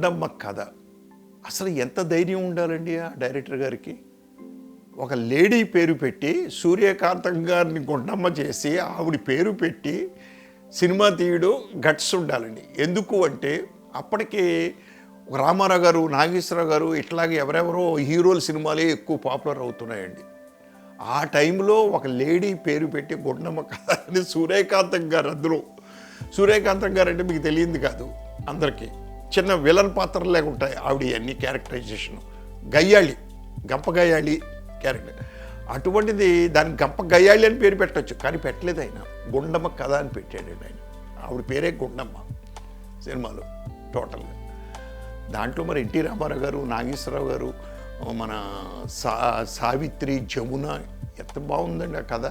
గుండమ్మ కథ. అసలు ఎంత ధైర్యం ఉండాలండి ఆ డైరెక్టర్ గారికి. ఒక లేడీ పేరు పెట్టి సూర్యకాంతం గారిని గుండమ్మ చేసి ఆవిడ పేరు పెట్టి సినిమా తీయడం గట్స్ ఉండాలండి. ఎందుకు అంటే అప్పటికి రామారావు గారు, నాగేశ్వరరావు గారు ఇట్లాగే ఎవరెవరో హీరోల సినిమాలే ఎక్కువ పాపులర్ అవుతున్నాయండి. ఆ టైంలో ఒక లేడీ పేరు పెట్టి గుండమ్మ కథ అని సూర్యకాంతం గారు, అందులో సూర్యకాంతం గారు అంటే మీకు తెలియంది కాదు అందరికీ, చిన్న విలన్ పాత్రలే ఉంటాయి ఆవిడ అన్ని క్యారెక్టరైజేషన్. గయ్యాళి, గంప గయ్యాళి క్యారెక్టర్. అటువంటిది దానికి గంప గయ్యాళి అని పేరు పెట్టచ్చు, కానీ పెట్టలేదు ఆయన. గుండమ్మ కథ అని పెట్టాడండి ఆయన. ఆవిడ పేరే గుండమ్మ సినిమాలో టోటల్గా. దాంట్లో మరి ఎన్టీ రామారావు గారు, నాగేశ్వరరావు గారు, మన సావిత్రి, జమున, ఎంత బాగుందండి ఆ కథ.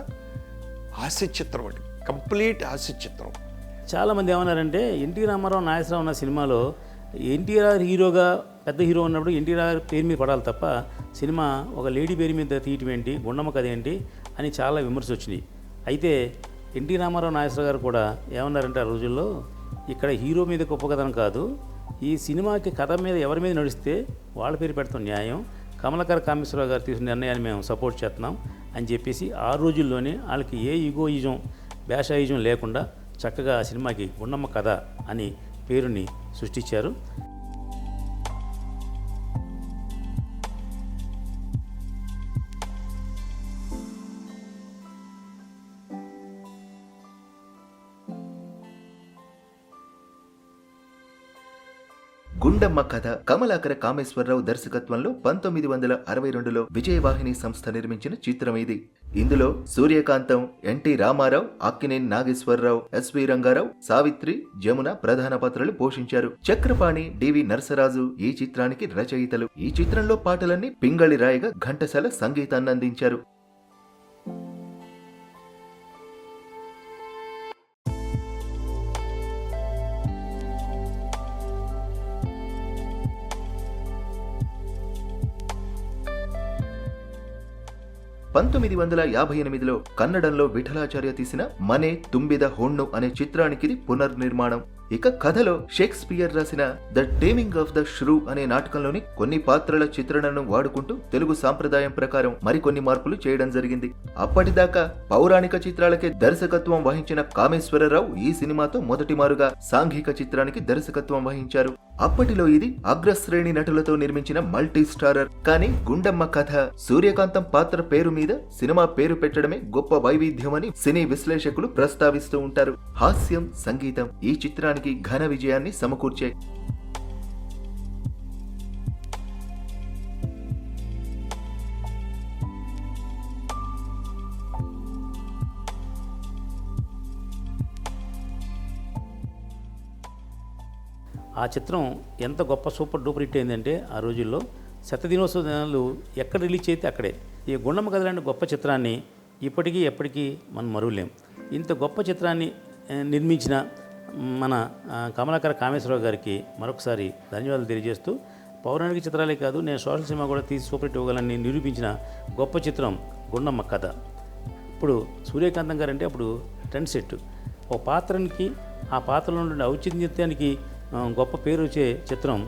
హాస్య చిత్రం అండి, కంప్లీట్ హాస్య చిత్రం. చాలామంది ఏమన్నారంటే ఎన్టీ రామారావు, నాగేశ్వరరావు ఉన్న సినిమాలో ఎన్టీఆర్ హీరోగా పెద్ద హీరో ఉన్నప్పుడు ఎన్టీఆర్ పేరు మీద పడాలి తప్ప సినిమా ఒక లేడీ పేరు మీద తీయటం ఏంటి, గుండమ్మ కథ ఏంటి అని చాలా విమర్శ వచ్చినాయి. అయితే ఎన్టీ రామారావు, నాగేశ్వరరావు గారు కూడా ఏమన్నారంటే ఆ రోజుల్లో ఇక్కడ హీరో మీద గొప్ప కథనం కాదు, ఈ సినిమాకి కథ మీద ఎవరి మీద నడిస్తే వాళ్ళ పేరు పెడతాం న్యాయం, కమలాకర్ కామేశ్వరరావు గారు తీసుకున్న నిర్ణయాన్ని మేము సపోర్ట్ చేస్తున్నాం అని చెప్పేసి ఆ రోజుల్లోనే వాళ్ళకి ఏ ఈగోయిజం, భాషాయిజం లేకుండా చక్కగా ఆ సినిమాకి గుండమ్మ కథ అని పేరుని సృష్టించారు. గుండమ్మ కథ కమలాకర కామేశ్వరరావు దర్శకత్వంలో 1962లో విజయవాహిని సంస్థ నిర్మించిన చిత్రం ఇది. ఇందులో సూర్యకాంతం, ఎన్టీ రామారావు, అక్కినేని నాగేశ్వరరావు, ఎస్వి రంగారావు, సావిత్రి, జమున ప్రధాన పాత్రలు పోషించారు. చక్రపాణి, డివి నరసరాజు ఈ చిత్రానికి రచయితలు. ఈ చిత్రంలో పాటలన్నీ పింగళి రాయగా ఘంటసాల సంగీతాన్ని అందించారు. (1958లో కన్నడంలో విఠలాచార్య తీసిన మనే తుంబిద హోಣ್ಣు అనే చిత్రానికి పునర్నిర్మాణం. ఇక కథలో షేక్స్పియర్ రాసిన ద టేమింగ్ ఆఫ్ ద ష్రూ అనే నాటకంలోని కొన్ని పాత్రల చిత్రణను వాడుకుంటూ తెలుగు సాంప్రదాయం ప్రకారం మరికొన్ని మార్పులు చేయడం జరిగింది. అప్పటిదాకా పౌరాణిక చిత్రాలకే దర్శకత్వం వహించిన కామేశ్వరరావు ఈ సినిమాతో మొదటిమారుగా సాంఘిక చిత్రానికి దర్శకత్వం వహించారు. అప్పటిలో ఇది అగ్రశ్రేణి నటులతో నిర్మించిన మల్టీ స్టారర్. కానీ గుండమ్మ కథ, సూర్యకాంతం పాత్ర పేరు మీద సినిమా పేరు పెట్టడమే గొప్ప వైవిధ్యమని సినీ విశ్లేషకులు ప్రస్తావిస్తూ ఉంటారు. హాస్యం, సంగీతం ఈ చిత్రానికి ఘన విజయాన్ని సమకూర్చాయి. ఆ చిత్రం ఎంత గొప్ప సూపర్ డూపర్ హిట్ అయిందంటే ఆ రోజుల్లో శతదినోత్సవ దినాలు ఎక్కడ రిలీజ్ అయితే అక్కడే. ఈ గుండమ్మ కథ లాంటి గొప్ప చిత్రాన్ని ఇప్పటికీ ఎప్పటికీ మనం మరువలేం. ఇంత గొప్ప చిత్రాన్ని నిర్మించిన మన కమలాకర కామేశ్వరరావు గారికి మరొకసారి ధన్యవాదాలు తెలియజేస్తూ, పౌరాణిక చిత్రాలే కాదు నేను సోషల్ సినిమా కూడా తీసి సూపర్ హిట్ ఇవ్వగలని నిరూపించిన గొప్ప చిత్రం గుండమ్మ కథ. ఇప్పుడు సూర్యకాంతం గారు అంటే అప్పుడు ట్రెండ్ సెట్. ఒక పాత్రనికి ఆ పాత్రలో ఉండే ఔచిత్యానికి గొప్ప పేరు వచ్చే చిత్రం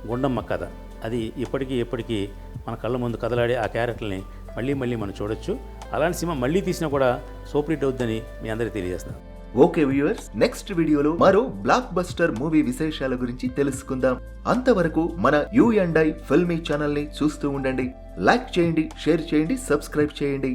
గుండమ్మ కథ. అది ఎప్పటికీ మన కళ్ళ ముందు కదలాడే ఆ క్యారెక్టర్ని మళ్ళీ మనం చూడొచ్చు. అలాంటి సినిమా మళ్ళీ తీసినా కూడా సూపర్ హిట్ అవుద్దని మీ అందరికీ తెలియజేస్తాను. ఓకే వ్యూవర్స్, నెక్స్ట్ వీడియోలో మరో బ్లాక్ బస్టర్ మూవీ విశేషాల గురించి తెలుసుకుందాం. అంతవరకు మన U&I ఫిల్మీ ఛానల్ ని చూస్తూ ఉండండి. లైక్ చేయండి, షేర్ చేయండి, సబ్స్క్రైబ్ చేయండి.